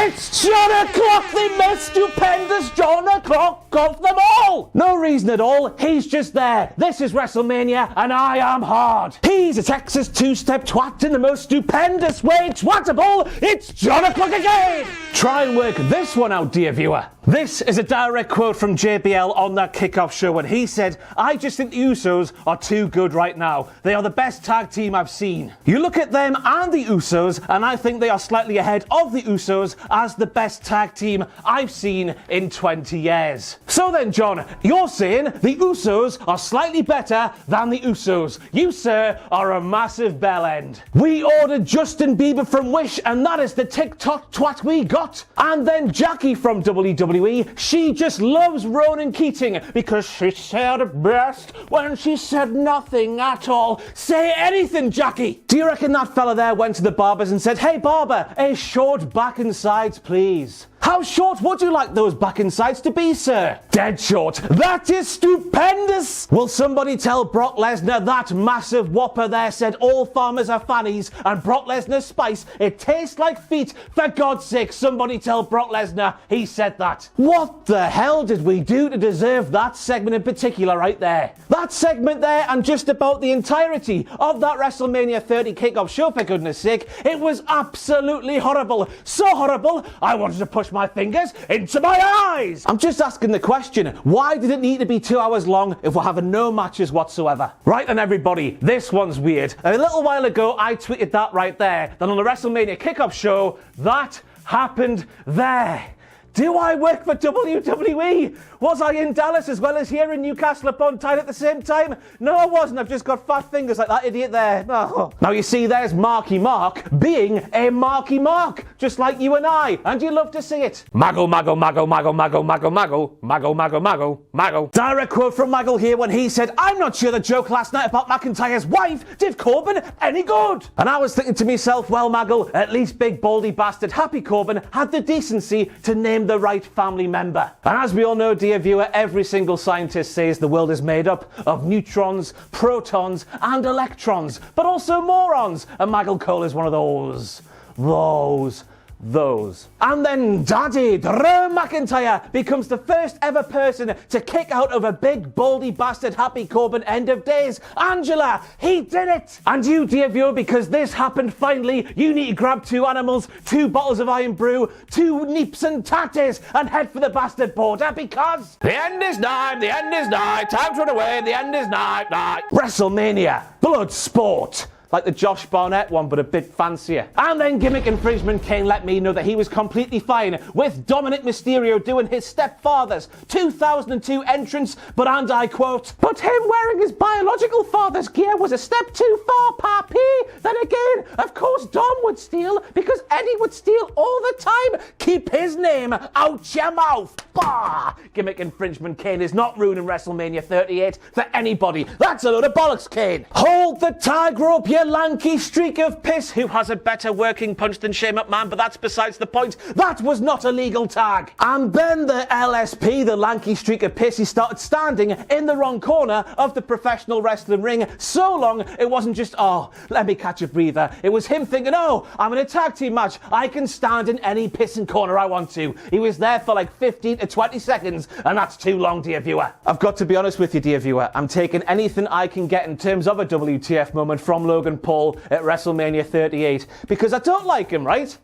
It's John O'Clock, the most stupendous John O'Clock of them all! No reason at all, he's just there. This is WrestleMania, and I am hard. He's a Texas two-step twat in the most stupendous way twattable. It's John O'Clock again! Try and work this one out, dear viewer. This is a direct quote from JBL on that kickoff show when he said, "I just think the Usos are too good right now. They are the best tag team I've seen." You look at them and the Usos, and I think they are slightly ahead of the Usos as the best tag team I've seen in 20 years. So then, John, you're saying the Usos are slightly better than the Usos. You, sir, are a massive bell end. We ordered Justin Bieber from Wish, and that is the TikTok twat we got. And then Jackie from WWE, she just loves Ronan Keating because she said it best when she said nothing at all. Say anything, Jackie. Do you reckon that fella there went to the barbers and said, "Hey barber, a short back and sides, please"? How short would you like those back and sides to be, sir? Dead short. That is stupendous! Will somebody tell Brock Lesnar that massive whopper there said all farmers are fannies and Brock Lesnar's spice, it tastes like feet? For God's sake, somebody tell Brock Lesnar he said that. What the hell did we do to deserve that segment in particular right there? That segment there and just about the entirety of that WrestleMania 30 kickoff show, for goodness sake, it was absolutely horrible. So horrible, I wanted to push my fingers into my eyes. I'm just asking the question, why did it need to be 2 hours long if we're having no matches whatsoever? Right then, everybody, this one's weird. A little while ago, I tweeted that right there, that on the WrestleMania kickoff show, that happened there. Do I work for WWE? Was I in Dallas as well as here in Newcastle upon Tyne at the same time? No, I wasn't. I've just got fat fingers like that idiot there. No. Now you see, there's Marky Mark being a Marky Mark, just like you and I, and you love to see it. Maggle, maggle, maggle, maggle, maggle, maggle, maggle, maggle, maggle, maggle, maggle. Direct quote from Maggle here when he said, "I'm not sure the joke last night about McIntyre's wife did Corbin any good." And I was thinking to myself, well, Maggle, at least big baldy bastard Happy Corbin had the decency to name the right family member. And as we all know, dear viewer, every single scientist says the world is made up of neutrons, protons, and electrons, but also morons. And Michael Cole is one of those. And then Daddy Drew McIntyre becomes the first ever person to kick out of a big baldy bastard Happy Corbin end of days. Angela, he did it! And you, dear viewer, because this happened finally, you need to grab 2 animals, 2 bottles of Iron Brew, 2 neeps and tatties, and head for the bastard border because the end is nigh, the end is nigh, time to run away, the end is nigh. WrestleMania, blood sport. Like the Josh Barnett one, but a bit fancier. And then Gimmick Infringement Kane let me know that he was completely fine with Dominic Mysterio doing his stepfather's 2002 entrance, but, and I quote, "But him wearing his biological father's gear was a step too far, Papi. Then again, of course Dom would steal because Eddie would steal all the time. Keep his name out your mouth." Bah! Gimmick Infringement Kane is not ruining WrestleMania 38 for anybody. That's a load of bollocks, Kane. Hold the tag rope, you lanky streak of piss. Who has a better working punch than Shane McMahon? But that's besides the point. That was not a legal tag. And then the LSP, the lanky streak of piss, he started standing in the wrong corner of the professional wrestling ring so long it wasn't just, "Oh, let me catch a breather." It was him thinking, "Oh, I'm in a tag team match. I can stand in any pissing corner I want to." He was there for like 15 to 20 seconds, and that's too long, dear viewer. I've got to be honest with you, dear viewer. I'm taking anything I can get in terms of a WTF moment from Logan Paul at WrestleMania 38 because I don't like him, right?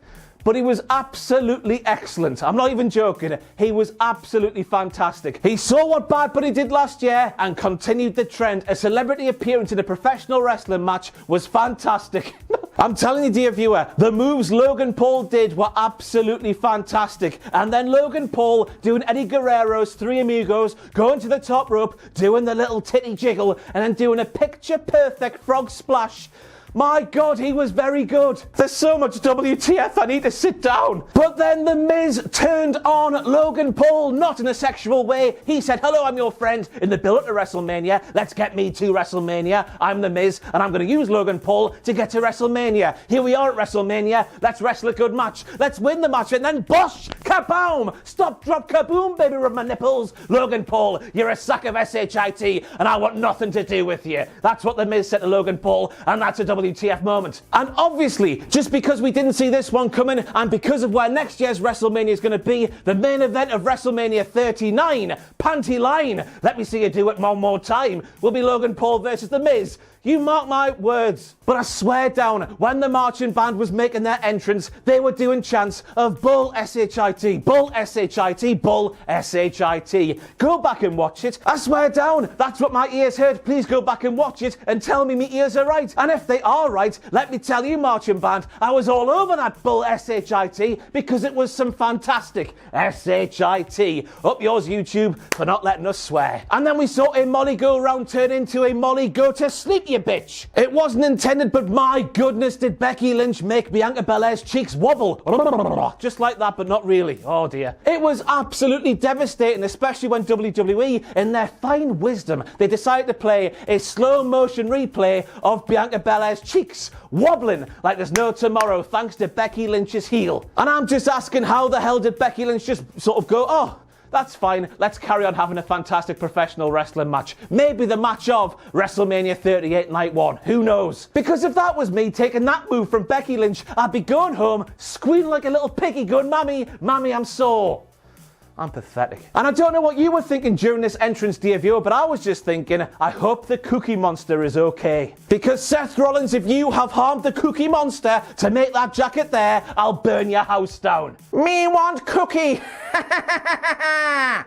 But he was absolutely excellent. I'm not even joking. He was absolutely fantastic. He saw what Bad Bunny did last year and continued the trend. A celebrity appearance in a professional wrestling match was fantastic. I'm telling you, dear viewer, the moves Logan Paul did were absolutely fantastic. And then Logan Paul doing Eddie Guerrero's Three Amigos, going to the top rope, doing the little titty jiggle, and then doing a picture-perfect frog splash. My God, he was very good. There's so much WTF, I need to sit down. But then The Miz turned on Logan Paul, not in a sexual way. He said, "Hello, I'm your friend in the build-up to WrestleMania. Let's get me to WrestleMania. I'm The Miz, and I'm going to use Logan Paul to get to WrestleMania. Here we are at WrestleMania. Let's wrestle a good match. Let's win the match, and then bosh, kaboom, stop, drop, kaboom, baby, rub my nipples. Logan Paul, you're a sack of SHIT, and I want nothing to do with you." That's what The Miz said to Logan Paul, and that's a WTF moment. And obviously, just because we didn't see this one coming, and because of where next year's WrestleMania is going to be, the main event of WrestleMania 39, Panty Line, let me see you do it one more time, will be Logan Paul versus The Miz. You mark my words. But I swear down, when the marching band was making their entrance, they were doing chants of Bull S-H-I-T, Bull S-H-I-T, Bull S-H-I-T. Go back and watch it. I swear down, that's what my ears heard. Please go back and watch it and tell me my ears are right. And if they are right, let me tell you, marching band, I was all over that Bull S-H-I-T because it was some fantastic S-H-I-T. Up yours, YouTube, for not letting us swear. And then we saw a Molly go round turn into a Molly go to sleep, you bitch. It wasn't intended, but my goodness, did Becky Lynch make Bianca Belair's cheeks wobble. Just like that, but not really. Oh dear. It was absolutely devastating, especially when WWE, in their fine wisdom, they decided to play a slow motion replay of Bianca Belair's cheeks wobbling like there's no tomorrow thanks to Becky Lynch's heel. And I'm just asking, how the hell did Becky Lynch just sort of go, oh, that's fine, let's carry on having a fantastic professional wrestling match. Maybe the match of WrestleMania 38 Night 1, who knows? Because if that was me taking that move from Becky Lynch, I'd be going home, squealing like a little piggy, going, Mammy, Mammy, I'm sore. I'm pathetic. And I don't know what you were thinking during this entrance, dear viewer, but I was just thinking, I hope the Cookie Monster is okay. Because Seth Rollins, if you have harmed the Cookie Monster to make that jacket there, I'll burn your house down. Me want cookie.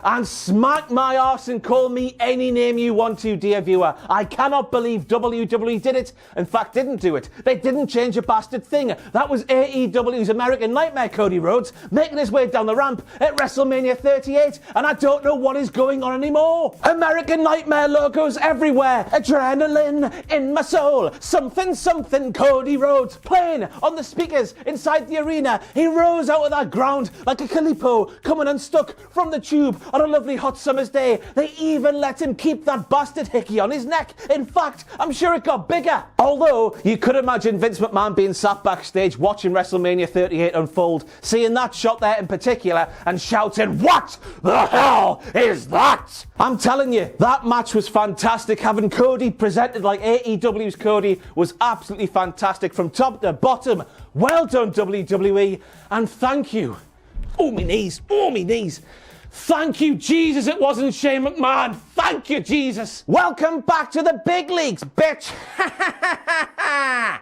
And smack my arse and call me any name you want to, dear viewer. I cannot believe WWE did it. In fact, didn't do it. They didn't change a bastard thing. That was AEW's American Nightmare, Cody Rhodes, making his way down the ramp at WrestleMania 38, and I don't know what is going on anymore. American Nightmare logos everywhere. Adrenaline in my soul. Something, something, Cody Rhodes playing on the speakers inside the arena. He rose out of that ground like a Calippo coming unstuck from the tube on a lovely hot summer's day. They even let him keep that bastard hickey on his neck. In fact, I'm sure it got bigger. Although, you could imagine Vince McMahon being sat backstage watching WrestleMania 38 unfold, seeing that shot there in particular, and shouting, what the hell is that? I'm telling you, that match was fantastic. Having Cody presented like AEW's Cody was absolutely fantastic from top to bottom. Well done, WWE, and thank you. Oh, me knees. Oh, me knees. Thank you, Jesus, it wasn't Shane McMahon. Thank you, Jesus. Welcome back to the big leagues, bitch.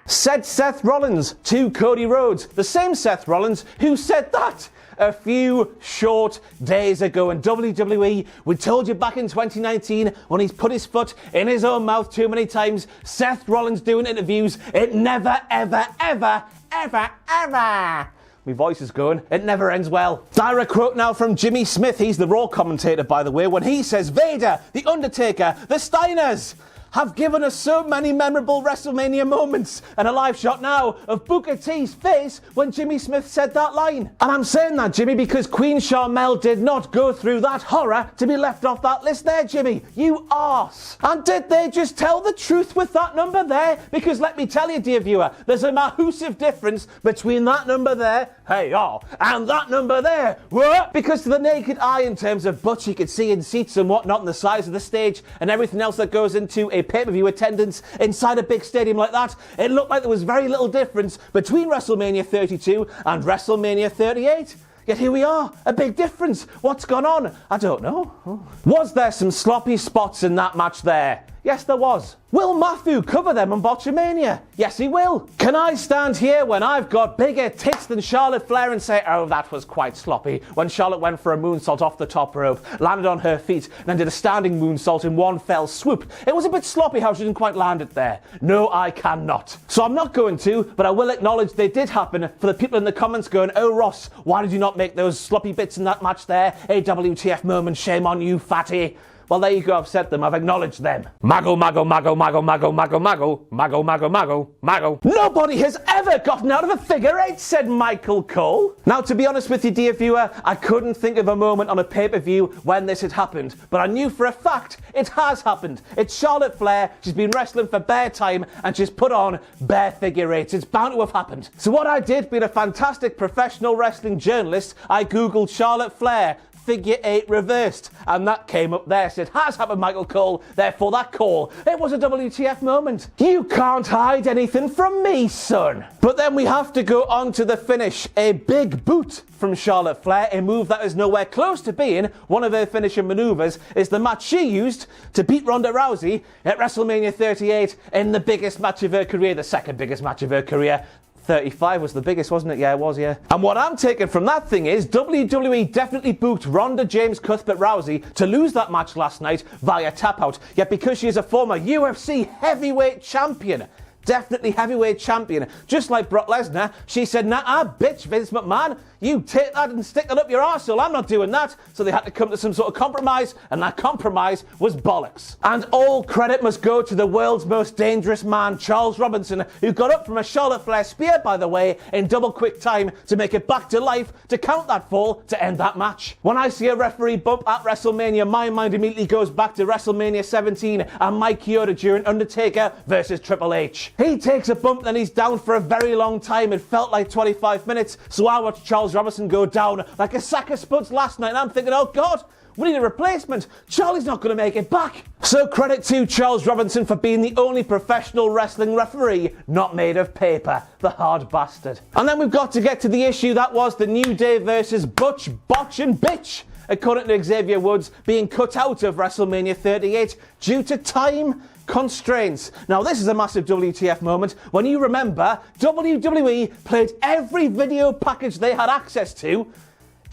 Said Seth Rollins to Cody Rhodes. The same Seth Rollins who said that a few short days ago. And WWE, we told you back in 2019 when he's put his foot in his own mouth too many times, Seth Rollins doing interviews, it never, ever, ever, ever, ever. My voice is going. It never ends well. Direct quote now from Jimmy Smith. He's the Raw commentator, by the way, when he says, Vader, The Undertaker, the Steiners have given us so many memorable WrestleMania moments. And a live shot now of Booker T's face when Jimmy Smith said that line. And I'm saying that, Jimmy, because Queen Sharmell did not go through that horror to be left off that list there, Jimmy. You arse. And did they just tell the truth with that number there? Because let me tell you, dear viewer, there's a massive difference between that number there, hey, oh, and that number there. What? Because to the naked eye, in terms of butts you could see in seats and whatnot, and the size of the stage and everything else that goes into a pay-per-view attendance inside a big stadium like that, it looked like there was very little difference between WrestleMania 32 and WrestleMania 38. Yet here we are, a big difference. What's gone on? I don't know. Was there some sloppy spots in that match there? Yes, there was. Will Matthew cover them on Botchamania? Yes, he will. Can I stand here when I've got bigger tits than Charlotte Flair and say, oh, that was quite sloppy, when Charlotte went for a moonsault off the top rope, landed on her feet, and then did a standing moonsault in one fell swoop? It was a bit sloppy how she didn't quite land it there. No, I cannot. So I'm not going to, but I will acknowledge they did happen for the people in the comments going, oh, Ross, why did you not make those sloppy bits in that match there? A WTF moment, shame on you, fatty. Well, there you go, I've said them, I've acknowledged them. Mago, mago, mago, mago, mago, mago, mago, mago, mago, mago, mago. Nobody has ever gotten out of a figure eight, said Michael Cole. Now, to be honest with you, dear viewer, I couldn't think of a moment on a pay-per-view when this had happened, but I knew for a fact it has happened. It's Charlotte Flair, she's been wrestling for bare time, and she's put on bare figure eights. It's bound to have happened. So what I did, being a fantastic professional wrestling journalist, I googled Charlotte Flair figure 8 reversed. And that came up there, said, has happened, Michael Cole, therefore that call. It was a WTF moment. You can't hide anything from me, son. But then we have to go on to the finish. A big boot from Charlotte Flair, a move that is nowhere close to being one of her finishing maneuvers, is the match she used to beat Ronda Rousey at WrestleMania 38 in the biggest match of her career, the second biggest match of her career. 35 was the biggest, wasn't it? Yeah, it was, yeah. And what I'm taking from that thing is WWE definitely booked Ronda James Cuthbert Rousey to lose that match last night via tap out. Yet because she is a former UFC heavyweight champion, definitely heavyweight champion, just like Brock Lesnar, she said, nah, bitch, Vince McMahon, you take that and stick it up your arsehole. I'm not doing that. So they had to come to some sort of compromise, and that compromise was bollocks. And all credit must go to the world's most dangerous man, Charles Robinson, who got up from a Charlotte Flair spear, by the way, in double quick time to make it back to life, to count that fall, to end that match. When I see a referee bump at WrestleMania, my mind immediately goes back to WrestleMania 17 and Mike Chioda during Undertaker versus Triple H. He takes a bump, then he's down for a very long time. It felt like 25 minutes, so I watched Charles Robinson go down like a sack of spuds last night, and I'm thinking, oh God, we need a replacement. Charlie's not going to make it back. So credit to Charles Robinson for being the only professional wrestling referee not made of paper. The hard bastard. And then we've got to get to the issue that was the New Day versus Butch, Botch and Bitch, according to Xavier Woods, being cut out of WrestleMania 38 due to time constraints. Now this is a massive WTF moment when you remember WWE played every video package they had access to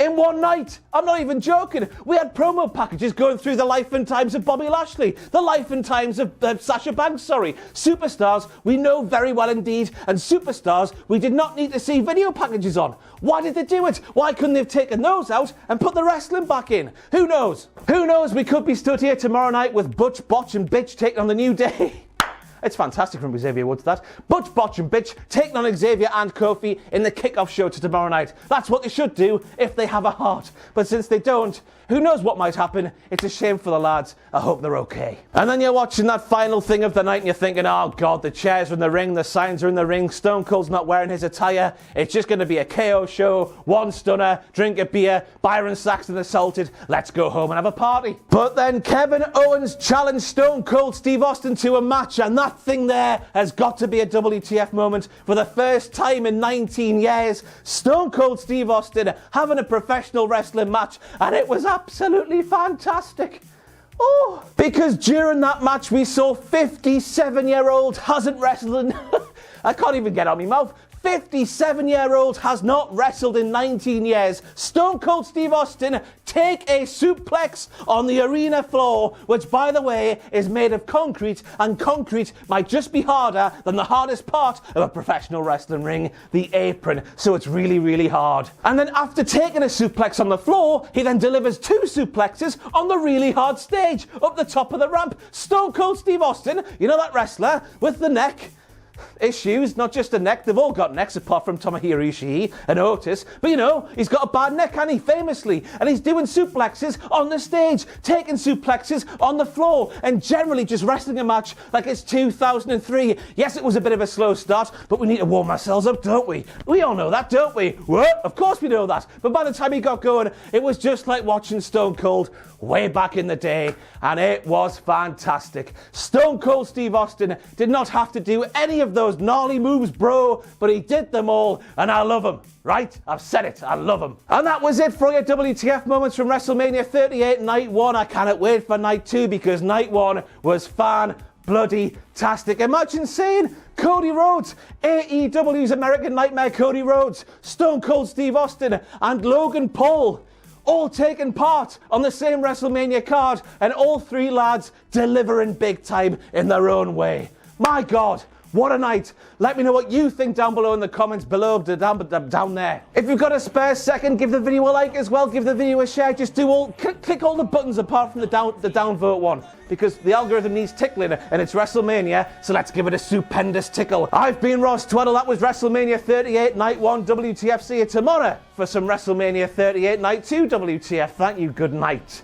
in one night. I'm not even joking. We had promo packages going through the life and times of Bobby Lashley, the life and times of Sasha Banks, Superstars we know very well indeed, and superstars we did not need to see video packages on. Why did they do it? Why couldn't they have taken those out and put the wrestling back in? Who knows? Who knows? We could be stood here tomorrow night with Butch, Botch and Bitch taking on the New Day. It's fantastic from Xavier Woods, that. Butch, Botch and Bitch taking on Xavier and Kofi in the kickoff show to tomorrow night. That's what they should do if they have a heart. But since they don't, who knows what might happen? It's a shame for the lads. I hope they're okay. And then you're watching that final thing of the night and you're thinking, oh God, the chairs are in the ring, the signs are in the ring, Stone Cold's not wearing his attire. It's just going to be a KO show, one stunner, drink a beer, Byron Saxton assaulted, let's go home and have a party. But then Kevin Owens challenged Stone Cold Steve Austin to a match, and that thing there has got to be a WTF moment. For the first time in 19 years, Stone Cold Steve Austin having a professional wrestling match, and it was absolutely fantastic. Oh, because during that match we saw 57-year-old hasn't wrestled in I can't even get out my mouth. 57-year-old has not wrestled in 19 years. Stone Cold Steve Austin take a suplex on the arena floor, which, by the way, is made of concrete, and concrete might just be harder than the hardest part of a professional wrestling ring, the apron. So it's really, really hard. And then after taking a suplex on the floor, he then delivers 2 suplexes on the really hard stage up the top of the ramp. Stone Cold Steve Austin, you know that wrestler with the neck issues, not just a neck, they've all got necks apart from Tomohiro Ishii and Otis, but you know, he's got a bad neck, and he famously, and he's doing suplexes on the stage, taking suplexes on the floor, and generally just wrestling a match like it's 2003. Yes, it was a bit of a slow start, but we need to warm ourselves up, don't we? We all know that, don't we? What? Of course we know that. But by the time he got going, it was just like watching Stone Cold way back in the day, and it was fantastic. Stone Cold Steve Austin did not have to do any of those gnarly moves, bro, but he did them all, and I love him. Right? I've said it. I love him. And that was it for your WTF moments from WrestleMania 38 Night 1. I cannot wait for Night 2 because Night 1 was fan-bloody-tastic. Imagine seeing Cody Rhodes, AEW's American Nightmare Cody Rhodes, Stone Cold Steve Austin, and Logan Paul all taking part on the same WrestleMania card, and all 3 lads delivering big time in their own way. My God, what a night. Let me know what you think down below in the comments below, down there. If you've got a spare second, give the video a like as well, give the video a share, just click all the buttons apart from the downvote one, because the algorithm needs tickling and it's WrestleMania, so let's give it a stupendous tickle. I've been Ross Tweddle, that was WrestleMania 38 Night 1 WTF. See you tomorrow for some WrestleMania 38 Night 2 WTF. Thank you, good night.